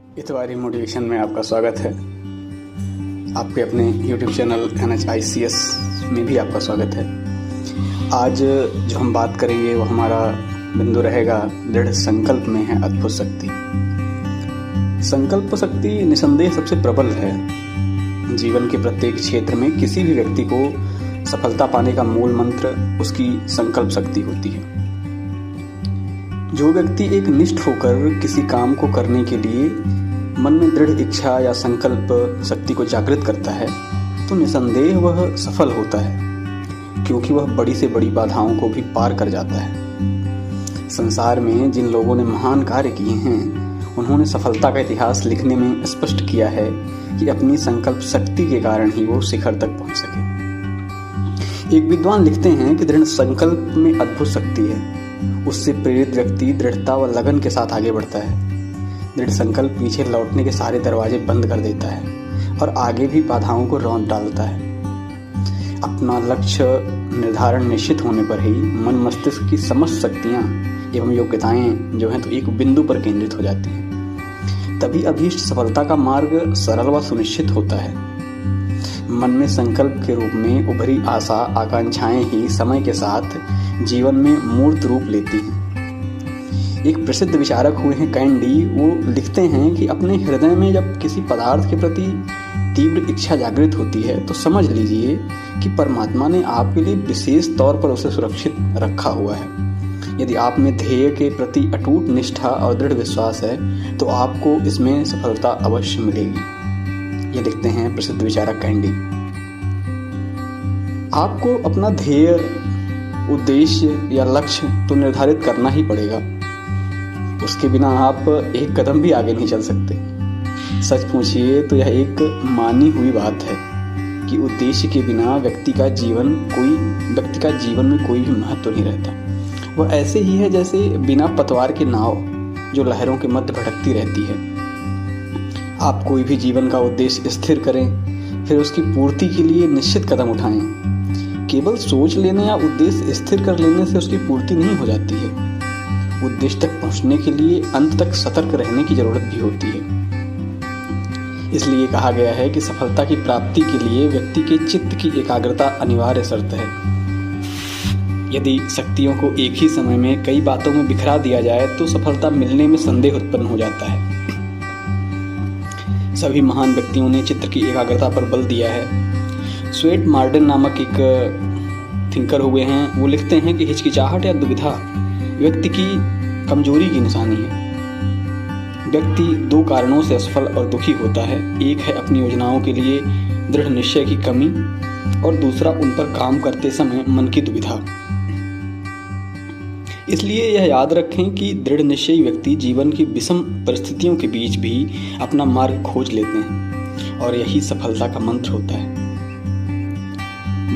Itwari motivation में आपका स्वागत है। आपके अपने YouTube चैनल NHICS में भी आपका स्वागत है। आज जो हम बात करेंगे वो हमारा बिंदु रहेगा दृढ़ संकल्प में है अद्भुत शक्ति। संकल्प शक्ति निसंदेह सबसे प्रबल है। जीवन के प्रत्येक क्षेत्र में किसी भी व्यक्ति को सफलता पाने का मूल मंत्र उसकी संकल्प शक्ति होती है। जो व्यक्ति एक निष्ठ होकर किसी काम को करने के लिए मन में दृढ़ इच्छा या संकल्प शक्ति को जागृत करता है तो निसंदेह वह सफल होता है, क्योंकि वह बड़ी से बड़ी बाधाओं को भी पार कर जाता है। संसार में जिन लोगों ने महान कार्य किए हैं उन्होंने सफलता का इतिहास लिखने में स्पष्ट किया है कि अपनी संकल्प शक्ति के कारण ही वो शिखर तक पहुंच सके। एक विद्वान लिखते हैं कि दृढ़ संकल्प में अद्भुत शक्ति है। उससे प्रेरित व्यक्ति दृढ़ता व लगन के साथ आगे बढ़ता है। दृढ़ संकल्प पीछे लौटने के सारे दरवाजे बंद कर देता है और आगे भी बाधाओं को रौंद डालता है। अपना लक्ष्य निर्धारण निश्चित होने पर ही मन मस्तिष्क की समस्त शक्तियाँ एवं योग्यताएं जो हैं तो एक बिंदु पर केंद्रित हो जाती हैं। तभी अभीष्ट सफलता का मार्ग सरल व सुनिश्चित होता है। मन में संकल्प के रूप में उभरी आशा आकांक्षाएं ही समय के साथ जीवन में मूर्त रूप लेती हैं। एक प्रसिद्ध विचारक हुए हैं कैंडी। वो लिखते हैं कि अपने हृदय में जब किसी पदार्थ के प्रति तीव्र इच्छा जागृत होती है तो समझ लीजिए कि परमात्मा ने आपके लिए विशेष तौर पर उसे सुरक्षित रखा हुआ है। यदि आप में ध्येय के प्रति अटूट निष्ठा और दृढ़ विश्वास है तो आपको इसमें सफलता अवश्य मिलेगी। ये लिखते हैं प्रसिद्ध विचारक कैंडी। आपको अपना ध्येय, उद्देश्य या लक्ष्य तो निर्धारित करना ही पड़ेगा। उसके बिना आप एक कदम भी आगे नहीं चल सकते। सच पूछिए तो यह एक मानी हुई बात है कि उद्देश्य के बिना व्यक्ति का जीवन में कोई भी महत्व नहीं रहता। वह ऐसे ही है जैसे बिना पतवार के नाव जो लहरों के मध्य भटकती रहती है। आप कोई भी जीवन का उद्देश्य स्थिर करें, फिर उसकी पूर्ति के लिए निश्चित कदम उठाएं। केवल सोच लेने या उद्देश्य स्थिर कर लेने से उसकी पूर्ति नहीं हो जाती है। उद्देश्य तक पहुंचने के लिए अंत तक सतर्क रहने की जरूरत भी होती है। इसलिए कहा गया है कि सफलता की प्राप्ति के लिए व्यक्ति के चित्त की एकाग्रता अनिवार्य शर्त है। यदि शक्तियों को एक ही समय में कई बातों में बिखरा दिया जाए तो सफलता मिलने में संदेह उत्पन्न हो जाता है। सभी महान व्यक्तियों ने चित्त की एकाग्रता पर बल दिया है। स्वेट मार्डन नामक एक थिंकर हुए हैं। वो लिखते हैं कि हिचकिचाहट या दुविधा व्यक्ति की कमजोरी की निशानी है। व्यक्ति दो कारणों से असफल और दुखी होता है। एक है अपनी योजनाओं के लिए दृढ़ निश्चय की कमी और दूसरा उन पर काम करते समय मन की दुविधा। इसलिए यह याद रखें कि दृढ़ निश्चयी व्यक्ति जीवन की विषम परिस्थितियों के बीच भी अपना मार्ग खोज लेते हैं और यही सफलता का मंत्र होता है।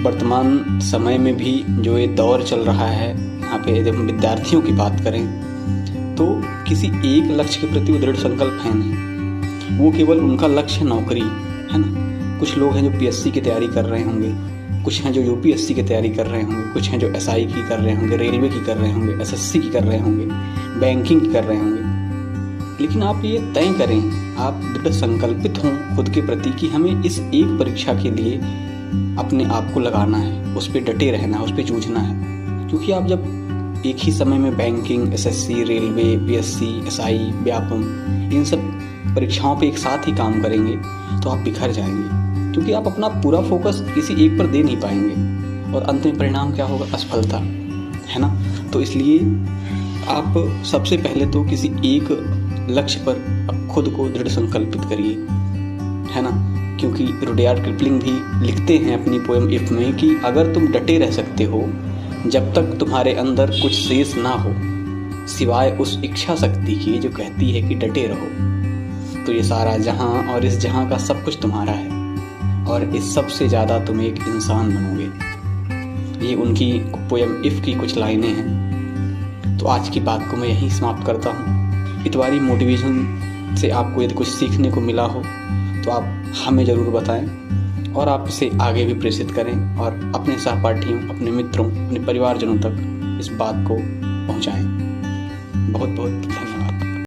वर्तमान समय में भी जो ये दौर चल रहा है, यहाँ पे यदि हम विद्यार्थियों की बात करें तो किसी एक लक्ष्य के प्रति वो दृढ़ संकल्प है नहीं। वो केवल उनका लक्ष्य नौकरी है ना। कुछ लोग हैं जो PSC की तैयारी कर रहे होंगे, कुछ हैं जो UPSC की तैयारी कर रहे होंगे, कुछ हैं जो SI की कर रहे होंगे, रेलवे की कर रहे होंगे, SSC की कर रहे होंगे, बैंकिंग की कर रहे होंगे। लेकिन आप ये तय करें, आप दृढ़ संकल्पित हों खुद के प्रति कि हमें इस एक परीक्षा के लिए अपने आप को लगाना है, उस पर डटे रहना है, उस पर जूझना है। क्योंकि आप जब एक ही समय में banking, SSC, railway, PSC, SI, Vyapam इन सब परीक्षाओं पे एक साथ ही काम करेंगे तो आप बिखर जाएंगे, क्योंकि आप अपना पूरा फोकस किसी एक पर दे नहीं पाएंगे और अंत में परिणाम क्या होगा? असफलता, है ना। तो इसलिए आप सबसे पहले तो किसी एक लक्ष्य पर खुद को दृढ़ संकल्पित करिए, है ना। क्योंकि रुडयार्ड किपलिंग भी लिखते हैं अपनी पोएम इफ में कि अगर तुम डटे रह सकते हो जब तक तुम्हारे अंदर कुछ शेष ना हो सिवाय उस इच्छा शक्ति की जो कहती है कि डटे रहो, तो ये सारा जहां और इस जहां का सब कुछ तुम्हारा है और इस सब से ज़्यादा तुम एक इंसान बनोगे। ये उनकी पोएम इफ की कुछ लाइनें हैं। तो आज की बात को मैं यहीं समाप्त करता हूँ। इतवारी मोटिवेशन से आपको यदि कुछ सीखने को मिला हो तो आप हमें ज़रूर बताएं और आप इसे आगे भी प्रेषित करें और अपने सहपाठियों, अपने मित्रों, अपने परिवारजनों तक इस बात को पहुंचाएं। बहुत बहुत धन्यवाद।